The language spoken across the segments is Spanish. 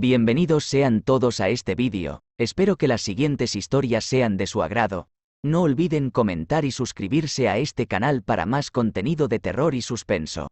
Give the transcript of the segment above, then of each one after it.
Bienvenidos sean todos a este vídeo, espero que las siguientes historias sean de su agrado. No olviden comentar y suscribirse a este canal para más contenido de terror y suspenso.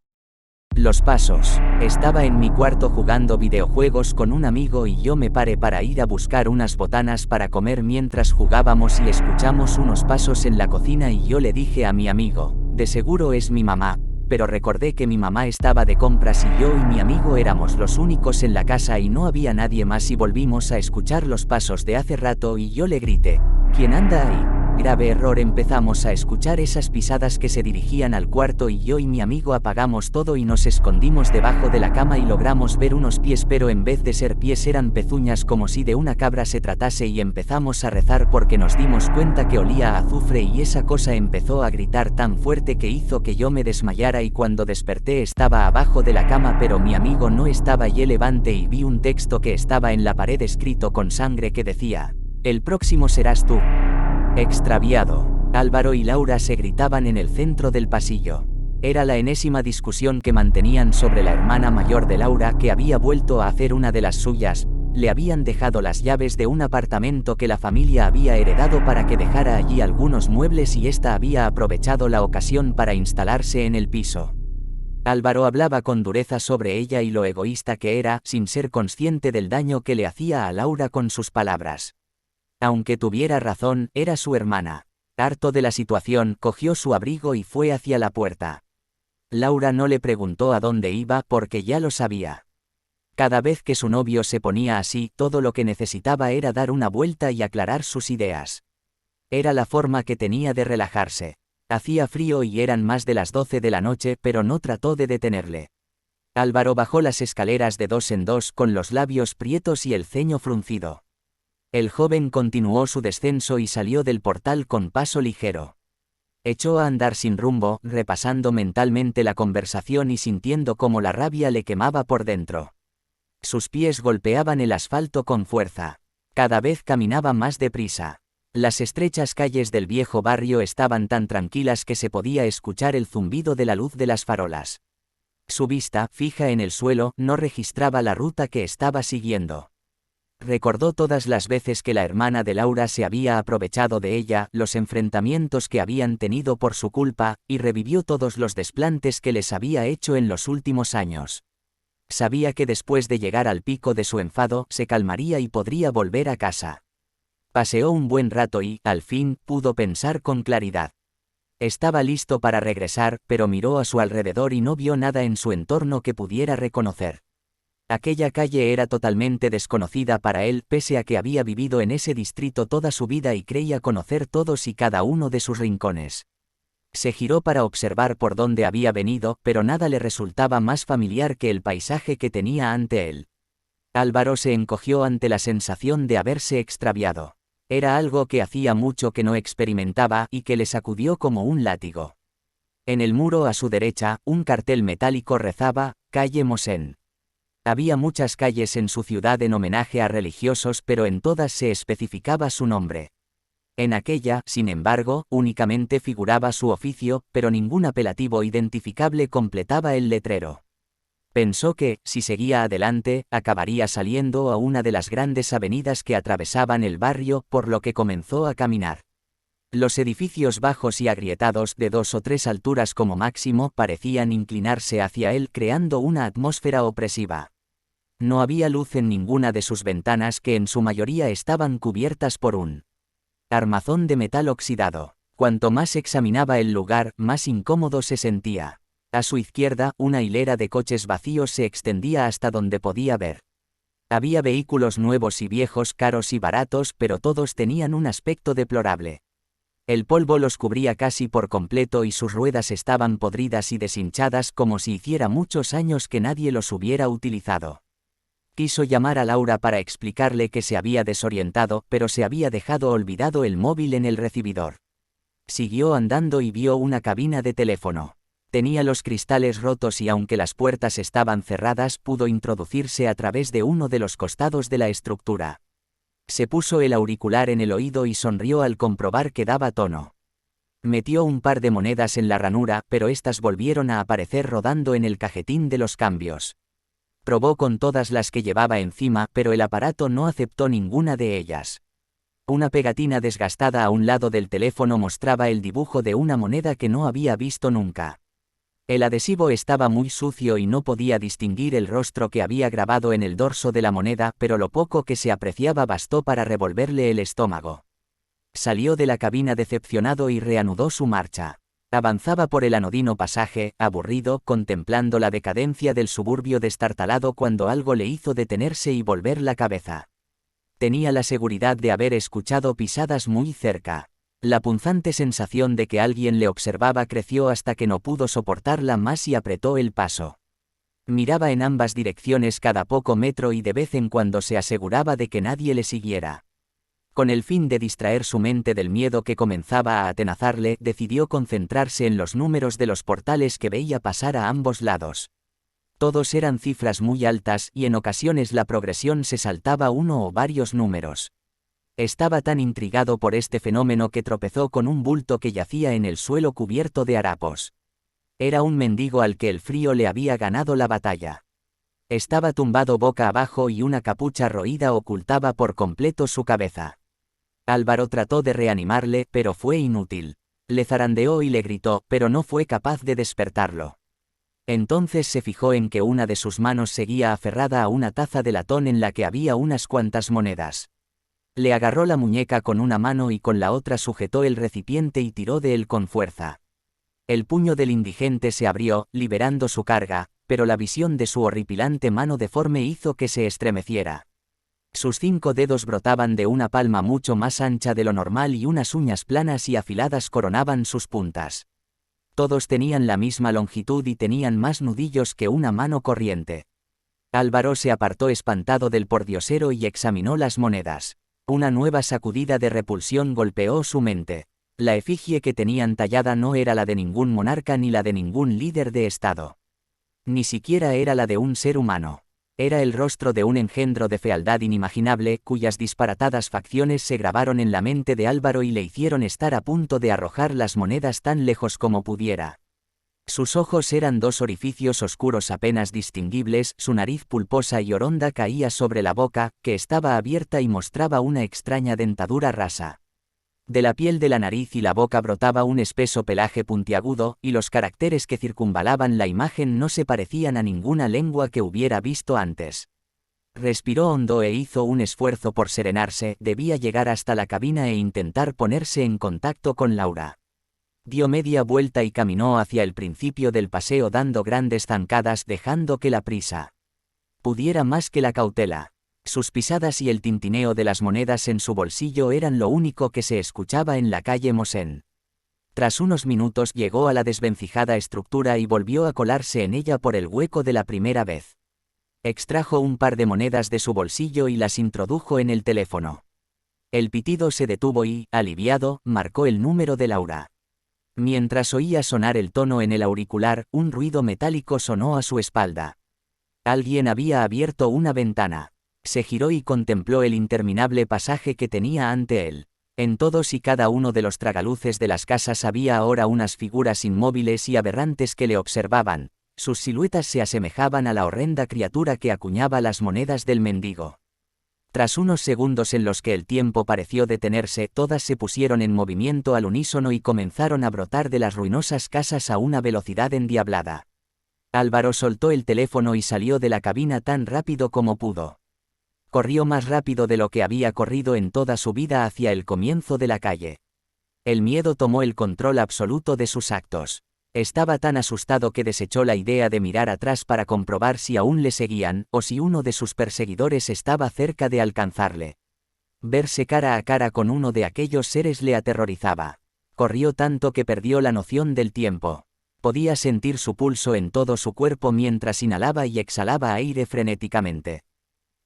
Los pasos. Estaba en mi cuarto jugando videojuegos con un amigo y yo me paré para ir a buscar unas botanas para comer mientras jugábamos y escuchamos unos pasos en la cocina y yo le dije a mi amigo, de seguro es mi mamá, pero recordé que mi mamá estaba de compras y yo y mi amigo éramos los únicos en la casa y no había nadie más y volvimos a escuchar los pasos de hace rato y yo le grité, ¿quién anda ahí? Grave error, empezamos a escuchar esas pisadas que se dirigían al cuarto y yo y mi amigo apagamos todo y nos escondimos debajo de la cama y logramos ver unos pies, pero en vez de ser pies eran pezuñas como si de una cabra se tratase y empezamos a rezar porque nos dimos cuenta que olía a azufre y esa cosa empezó a gritar tan fuerte que hizo que yo me desmayara y cuando desperté estaba abajo de la cama pero mi amigo no estaba y levanté y vi un texto que estaba en la pared escrito con sangre que decía, el próximo serás tú. Extraviado. Álvaro y Laura se gritaban en el centro del pasillo. Era la enésima discusión que mantenían sobre la hermana mayor de Laura que había vuelto a hacer una de las suyas. Le habían dejado las llaves de un apartamento que la familia había heredado para que dejara allí algunos muebles y ésta había aprovechado la ocasión para instalarse en el piso. Álvaro hablaba con dureza sobre ella y lo egoísta que era, sin ser consciente del daño que le hacía a Laura con sus palabras. Aunque tuviera razón, era su hermana. Harto de la situación, cogió su abrigo y fue hacia la puerta. Laura no le preguntó a dónde iba porque ya lo sabía. Cada vez que su novio se ponía así, todo lo que necesitaba era dar una vuelta y aclarar sus ideas. Era la forma que tenía de relajarse. Hacía frío y eran más de las 12 de la noche, pero no trató de detenerle. Álvaro bajó las escaleras de dos en dos con los labios prietos y el ceño fruncido. El joven continuó su descenso y salió del portal con paso ligero. Echó a andar sin rumbo, repasando mentalmente la conversación y sintiendo cómo la rabia le quemaba por dentro. Sus pies golpeaban el asfalto con fuerza. Cada vez caminaba más deprisa. Las estrechas calles del viejo barrio estaban tan tranquilas que se podía escuchar el zumbido de la luz de las farolas. Su vista, fija en el suelo, no registraba la ruta que estaba siguiendo. Recordó todas las veces que la hermana de Laura se había aprovechado de ella, los enfrentamientos que habían tenido por su culpa, y revivió todos los desplantes que les había hecho en los últimos años. Sabía que después de llegar al pico de su enfado, se calmaría y podría volver a casa. Paseó un buen rato y, al fin, pudo pensar con claridad. Estaba listo para regresar, pero miró a su alrededor y no vio nada en su entorno que pudiera reconocer. Aquella calle era totalmente desconocida para él, pese a que había vivido en ese distrito toda su vida y creía conocer todos y cada uno de sus rincones. Se giró para observar por dónde había venido, pero nada le resultaba más familiar que el paisaje que tenía ante él. Álvaro se encogió ante la sensación de haberse extraviado. Era algo que hacía mucho que no experimentaba y que le sacudió como un látigo. En el muro a su derecha, un cartel metálico rezaba, calle Mosén. Había muchas calles en su ciudad en homenaje a religiosos, pero en todas se especificaba su nombre. En aquella, sin embargo, únicamente figuraba su oficio, pero ningún apelativo identificable completaba el letrero. Pensó que, si seguía adelante, acabaría saliendo a una de las grandes avenidas que atravesaban el barrio, por lo que comenzó a caminar. Los edificios bajos y agrietados, de 2 o 3 alturas como máximo, parecían inclinarse hacia él creando una atmósfera opresiva. No había luz en ninguna de sus ventanas que en su mayoría estaban cubiertas por un armazón de metal oxidado. Cuanto más examinaba el lugar, más incómodo se sentía. A su izquierda, una hilera de coches vacíos se extendía hasta donde podía ver. Había vehículos nuevos y viejos, caros y baratos, pero todos tenían un aspecto deplorable. El polvo los cubría casi por completo y sus ruedas estaban podridas y deshinchadas como si hiciera muchos años que nadie los hubiera utilizado. Quiso llamar a Laura para explicarle que se había desorientado, pero se había dejado olvidado el móvil en el recibidor. Siguió andando y vio una cabina de teléfono. Tenía los cristales rotos y aunque las puertas estaban cerradas, pudo introducirse a través de uno de los costados de la estructura. Se puso el auricular en el oído y sonrió al comprobar que daba tono. Metió un par de monedas en la ranura, pero estas volvieron a aparecer rodando en el cajetín de los cambios. Probó con todas las que llevaba encima, pero el aparato no aceptó ninguna de ellas. Una pegatina desgastada a un lado del teléfono mostraba el dibujo de una moneda que no había visto nunca. El adhesivo estaba muy sucio y no podía distinguir el rostro que había grabado en el dorso de la moneda, pero lo poco que se apreciaba bastó para revolverle el estómago. Salió de la cabina decepcionado y reanudó su marcha. Avanzaba por el anodino pasaje, aburrido, contemplando la decadencia del suburbio destartalado cuando algo le hizo detenerse y volver la cabeza. Tenía la seguridad de haber escuchado pisadas muy cerca. La punzante sensación de que alguien le observaba creció hasta que no pudo soportarla más y apretó el paso. Miraba en ambas direcciones cada poco metro y de vez en cuando se aseguraba de que nadie le siguiera. Con el fin de distraer su mente del miedo que comenzaba a atenazarle, decidió concentrarse en los números de los portales que veía pasar a ambos lados. Todos eran cifras muy altas y en ocasiones la progresión se saltaba uno o varios números. Estaba tan intrigado por este fenómeno que tropezó con un bulto que yacía en el suelo cubierto de harapos. Era un mendigo al que el frío le había ganado la batalla. Estaba tumbado boca abajo y una capucha roída ocultaba por completo su cabeza. Álvaro trató de reanimarle, pero fue inútil. Le zarandeó y le gritó, pero no fue capaz de despertarlo. Entonces se fijó en que una de sus manos seguía aferrada a una taza de latón en la que había unas cuantas monedas. Le agarró la muñeca con una mano y con la otra sujetó el recipiente y tiró de él con fuerza. El puño del indigente se abrió, liberando su carga, pero la visión de su horripilante mano deforme hizo que se estremeciera. Sus 5 dedos brotaban de una palma mucho más ancha de lo normal y unas uñas planas y afiladas coronaban sus puntas. Todos tenían la misma longitud y tenían más nudillos que una mano corriente. Álvaro se apartó espantado del pordiosero y examinó las monedas. Una nueva sacudida de repulsión golpeó su mente. La efigie que tenían tallada no era la de ningún monarca ni la de ningún líder de Estado. Ni siquiera era la de un ser humano. Era el rostro de un engendro de fealdad inimaginable, cuyas disparatadas facciones se grabaron en la mente de Álvaro y le hicieron estar a punto de arrojar las monedas tan lejos como pudiera. Sus ojos eran 2 orificios oscuros apenas distinguibles, su nariz pulposa y oronda caía sobre la boca, que estaba abierta y mostraba una extraña dentadura rasa. De la piel de la nariz y la boca brotaba un espeso pelaje puntiagudo, y los caracteres que circunvalaban la imagen no se parecían a ninguna lengua que hubiera visto antes. Respiró hondo e hizo un esfuerzo por serenarse, debía llegar hasta la cabina e intentar ponerse en contacto con Laura. Dio media vuelta y caminó hacia el principio del paseo dando grandes zancadas dejando que la prisa pudiera más que la cautela. Sus pisadas y el tintineo de las monedas en su bolsillo eran lo único que se escuchaba en la calle Mosén. Tras unos minutos llegó a la desvencijada estructura y volvió a colarse en ella por el hueco de la primera vez. Extrajo un par de monedas de su bolsillo y las introdujo en el teléfono. El pitido se detuvo y, aliviado, marcó el número de Laura. Mientras oía sonar el tono en el auricular, un ruido metálico sonó a su espalda. Alguien había abierto una ventana. Se giró y contempló el interminable pasaje que tenía ante él. En todos y cada uno de los tragaluces de las casas había ahora unas figuras inmóviles y aberrantes que le observaban. Sus siluetas se asemejaban a la horrenda criatura que acuñaba las monedas del mendigo. Tras unos segundos en los que el tiempo pareció detenerse, todas se pusieron en movimiento al unísono y comenzaron a brotar de las ruinosas casas a una velocidad endiablada. Álvaro soltó el teléfono y salió de la cabina tan rápido como pudo. Corrió más rápido de lo que había corrido en toda su vida hacia el comienzo de la calle. El miedo tomó el control absoluto de sus actos. Estaba tan asustado que desechó la idea de mirar atrás para comprobar si aún le seguían, o si uno de sus perseguidores estaba cerca de alcanzarle. Verse cara a cara con uno de aquellos seres le aterrorizaba. Corrió tanto que perdió la noción del tiempo. Podía sentir su pulso en todo su cuerpo mientras inhalaba y exhalaba aire frenéticamente.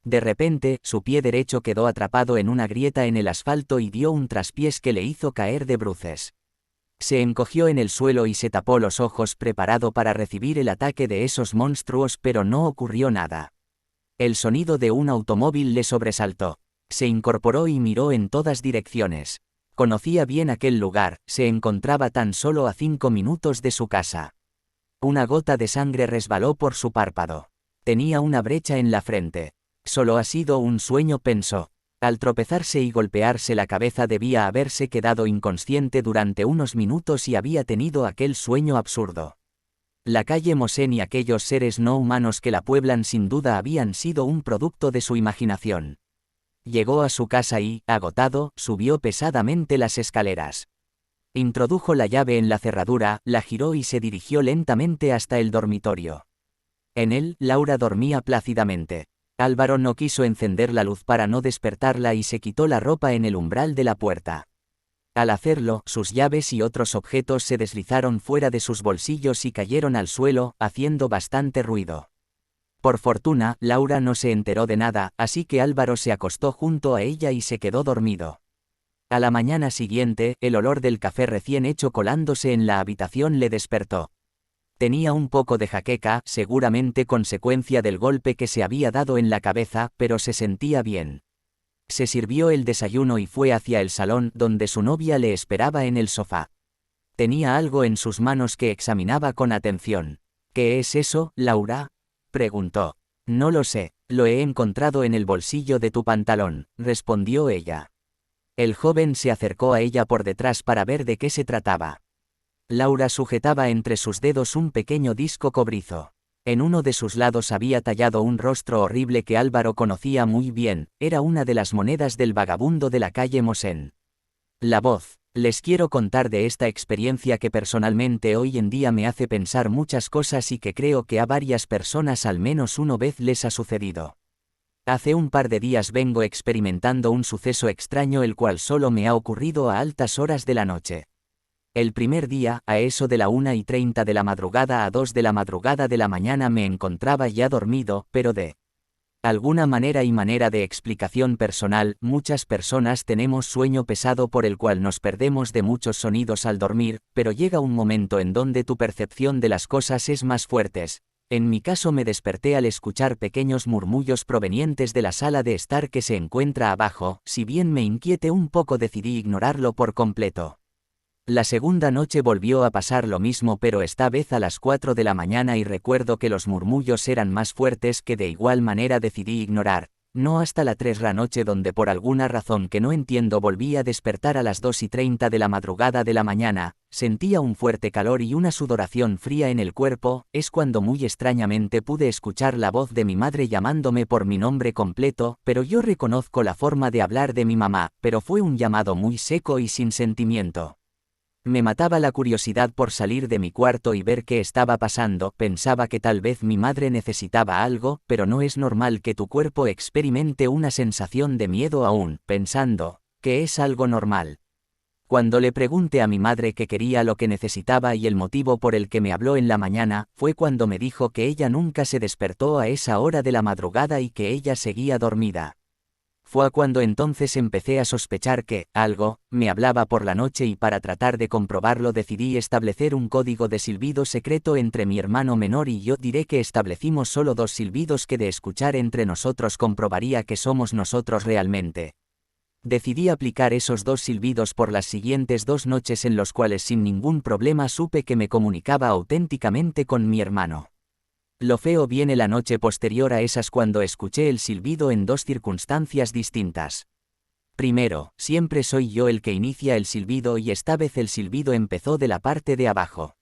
De repente, su pie derecho quedó atrapado en una grieta en el asfalto y dio un traspiés que le hizo caer de bruces. Se encogió en el suelo y se tapó los ojos preparado para recibir el ataque de esos monstruos, pero no ocurrió nada. El sonido de un automóvil le sobresaltó. Se incorporó y miró en todas direcciones. Conocía bien aquel lugar, se encontraba tan solo a 5 minutos de su casa. Una gota de sangre resbaló por su párpado. Tenía una brecha en la frente. Solo ha sido un sueño, pensó. Al tropezarse y golpearse la cabeza debía haberse quedado inconsciente durante unos minutos y había tenido aquel sueño absurdo. La calle Mosén y aquellos seres no humanos que la pueblan sin duda habían sido un producto de su imaginación. Llegó a su casa y, agotado, subió pesadamente las escaleras. Introdujo la llave en la cerradura, la giró y se dirigió lentamente hasta el dormitorio. En él, Laura dormía plácidamente. Álvaro no quiso encender la luz para no despertarla y se quitó la ropa en el umbral de la puerta. Al hacerlo, sus llaves y otros objetos se deslizaron fuera de sus bolsillos y cayeron al suelo, haciendo bastante ruido. Por fortuna, Laura no se enteró de nada, así que Álvaro se acostó junto a ella y se quedó dormido. A la mañana siguiente, el olor del café recién hecho colándose en la habitación le despertó. Tenía un poco de jaqueca, seguramente consecuencia del golpe que se había dado en la cabeza, pero se sentía bien. Se sirvió el desayuno y fue hacia el salón, donde su novia le esperaba en el sofá. Tenía algo en sus manos que examinaba con atención. ¿Qué es eso, Laura?, preguntó. No lo sé, lo he encontrado en el bolsillo de tu pantalón, respondió ella. El joven se acercó a ella por detrás para ver de qué se trataba. Laura sujetaba entre sus dedos un pequeño disco cobrizo. En uno de sus lados había tallado un rostro horrible que Álvaro conocía muy bien, era una de las monedas del vagabundo de la calle Mosén. La voz. Les quiero contar de esta experiencia que personalmente hoy en día me hace pensar muchas cosas y que creo que a varias personas al menos una vez les ha sucedido. Hace un par de días vengo experimentando un suceso extraño el cual solo me ha ocurrido a altas horas de la noche. El primer día, a eso de la 1:30 de la madrugada a 2 de la madrugada de la mañana me encontraba ya dormido, pero de alguna manera y manera de explicación personal, muchas personas tenemos sueño pesado por el cual nos perdemos de muchos sonidos al dormir, pero llega un momento en donde tu percepción de las cosas es más fuertes. En mi caso me desperté al escuchar pequeños murmullos provenientes de la sala de estar que se encuentra abajo, si bien me inquiete un poco decidí ignorarlo por completo. La segunda noche volvió a pasar lo mismo pero esta vez a las 4 de la mañana y recuerdo que los murmullos eran más fuertes que de igual manera decidí ignorar, no hasta la 3 la noche donde por alguna razón que no entiendo volví a despertar a las 2:30 de la madrugada de la mañana, sentía un fuerte calor y una sudoración fría en el cuerpo, es cuando muy extrañamente pude escuchar la voz de mi madre llamándome por mi nombre completo, pero yo reconozco la forma de hablar de mi mamá, pero fue un llamado muy seco y sin sentimiento. Me mataba la curiosidad por salir de mi cuarto y ver qué estaba pasando, pensaba que tal vez mi madre necesitaba algo, pero no es normal que tu cuerpo experimente una sensación de miedo aún, pensando, que es algo normal. Cuando le pregunté a mi madre qué quería lo que necesitaba y el motivo por el que me habló en la mañana, fue cuando me dijo que ella nunca se despertó a esa hora de la madrugada y que ella seguía dormida. Fue cuando entonces empecé a sospechar que, algo, me hablaba por la noche y para tratar de comprobarlo decidí establecer un código de silbido secreto entre mi hermano menor y yo diré que establecimos solo 2 silbidos que de escuchar entre nosotros comprobaría que somos nosotros realmente. Decidí aplicar esos 2 silbidos por las siguientes 2 noches en los cuales sin ningún problema supe que me comunicaba auténticamente con mi hermano. Lo feo viene la noche posterior a esas cuando escuché el silbido en 2 circunstancias distintas. Primero, siempre soy yo el que inicia el silbido y esta vez el silbido empezó de la parte de abajo.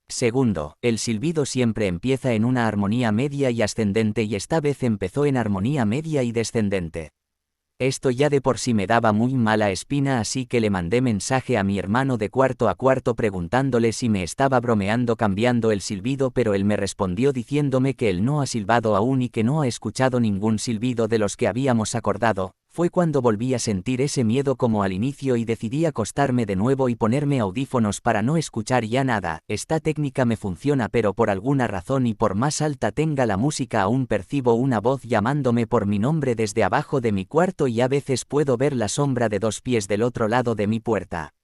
Segundo, el silbido siempre empieza en una armonía media y ascendente y esta vez empezó en armonía media y descendente. Esto ya de por sí me daba muy mala espina, así que le mandé mensaje a mi hermano de cuarto a cuarto preguntándole si me estaba bromeando cambiando el silbido, pero él me respondió diciéndome que él no ha silbado aún y que no ha escuchado ningún silbido de los que habíamos acordado. Fue cuando volví a sentir ese miedo como al inicio y decidí acostarme de nuevo y ponerme audífonos para no escuchar ya nada. Esta técnica me funciona, pero por alguna razón y por más alta tenga la música aún percibo una voz llamándome por mi nombre desde abajo de mi cuarto y a veces puedo ver la sombra de 2 pies del otro lado de mi puerta.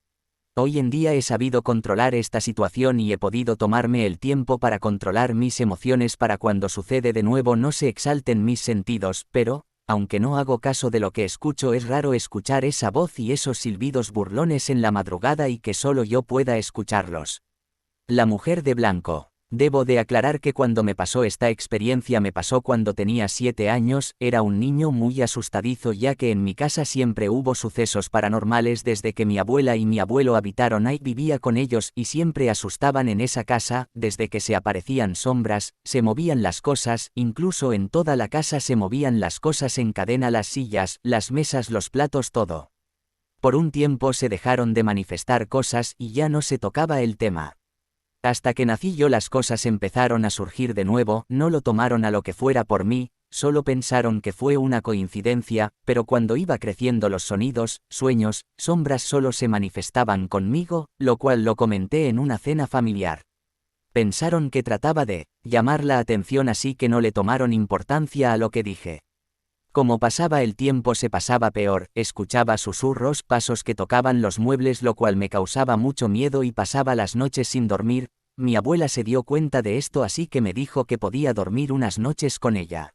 Hoy en día he sabido controlar esta situación y he podido tomarme el tiempo para controlar mis emociones para cuando sucede de nuevo no se exalten mis sentidos, pero, aunque no hago caso de lo que escucho, es raro escuchar esa voz y esos silbidos burlones en la madrugada y que solo yo pueda escucharlos. La mujer de blanco. Debo de aclarar que cuando me pasó esta experiencia me pasó cuando tenía 7 años, era un niño muy asustadizo ya que en mi casa siempre hubo sucesos paranormales desde que mi abuela y mi abuelo habitaron ahí, vivía con ellos y siempre asustaban en esa casa, desde que se aparecían sombras, se movían las cosas, incluso en toda la casa se movían las cosas en cadena, las sillas, las mesas, los platos, todo. Por un tiempo se dejaron de manifestar cosas y ya no se tocaba el tema. Hasta que nací yo las cosas empezaron a surgir de nuevo, no lo tomaron a lo que fuera por mí, solo pensaron que fue una coincidencia, pero cuando iba creciendo los sonidos, sueños, sombras solo se manifestaban conmigo, lo cual lo comenté en una cena familiar. Pensaron que trataba de llamar la atención, así que no le tomaron importancia a lo que dije. Como pasaba el tiempo se pasaba peor, escuchaba susurros, pasos que tocaban los muebles, lo cual me causaba mucho miedo y pasaba las noches sin dormir. Mi abuela se dio cuenta de esto, así que me dijo que podía dormir unas noches con ella.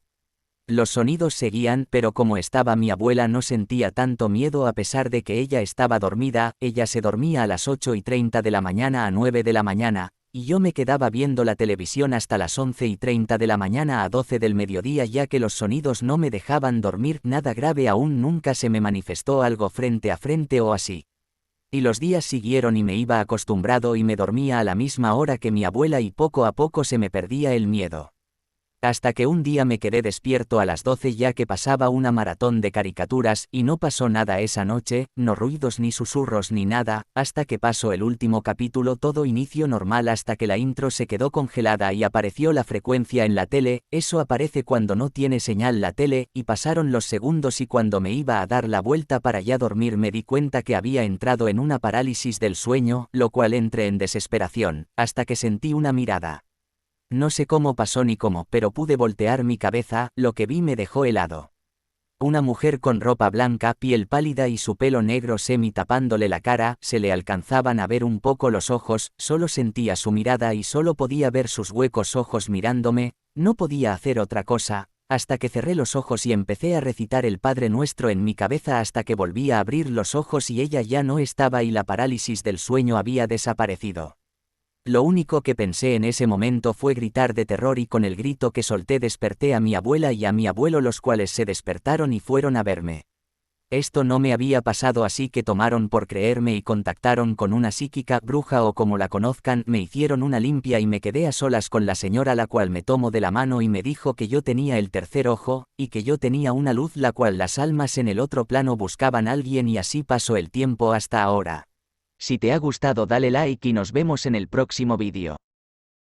Los sonidos seguían, pero como estaba mi abuela no sentía tanto miedo a pesar de que ella estaba dormida, ella se dormía a las 8:30 de la mañana a 9 de la mañana, y yo me quedaba viendo la televisión hasta las 11:30 de la mañana a 12 del mediodía ya que los sonidos no me dejaban dormir. Nada grave aún, nunca se me manifestó algo frente a frente o así. Y los días siguieron y me iba acostumbrado y me dormía a la misma hora que mi abuela y poco a poco se me perdía el miedo. Hasta que un día me quedé despierto a las 12 ya que pasaba una maratón de caricaturas y no pasó nada esa noche, no ruidos ni susurros ni nada, hasta que pasó el último capítulo todo inicio normal hasta que la intro se quedó congelada y apareció la frecuencia en la tele, eso aparece cuando no tiene señal la tele, y pasaron los segundos y cuando me iba a dar la vuelta para ya dormir me di cuenta que había entrado en una parálisis del sueño, lo cual entré en desesperación, hasta que sentí una mirada. No sé cómo pasó ni cómo, pero pude voltear mi cabeza, lo que vi me dejó helado. Una mujer con ropa blanca, piel pálida y su pelo negro semi tapándole la cara, se le alcanzaban a ver un poco los ojos, solo sentía su mirada y solo podía ver sus huecos ojos mirándome, no podía hacer otra cosa, hasta que cerré los ojos y empecé a recitar el Padre Nuestro en mi cabeza hasta que volví a abrir los ojos y ella ya no estaba y la parálisis del sueño había desaparecido. Lo único que pensé en ese momento fue gritar de terror y con el grito que solté desperté a mi abuela y a mi abuelo, los cuales se despertaron y fueron a verme. Esto no me había pasado, así que tomaron por creerme y contactaron con una psíquica, bruja o como la conozcan, me hicieron una limpia y me quedé a solas con la señora, la cual me tomó de la mano y me dijo que yo tenía el tercer ojo, y que yo tenía una luz la cual las almas en el otro plano buscaban a alguien y así pasó el tiempo hasta ahora. Si te ha gustado dale like y nos vemos en el próximo vídeo.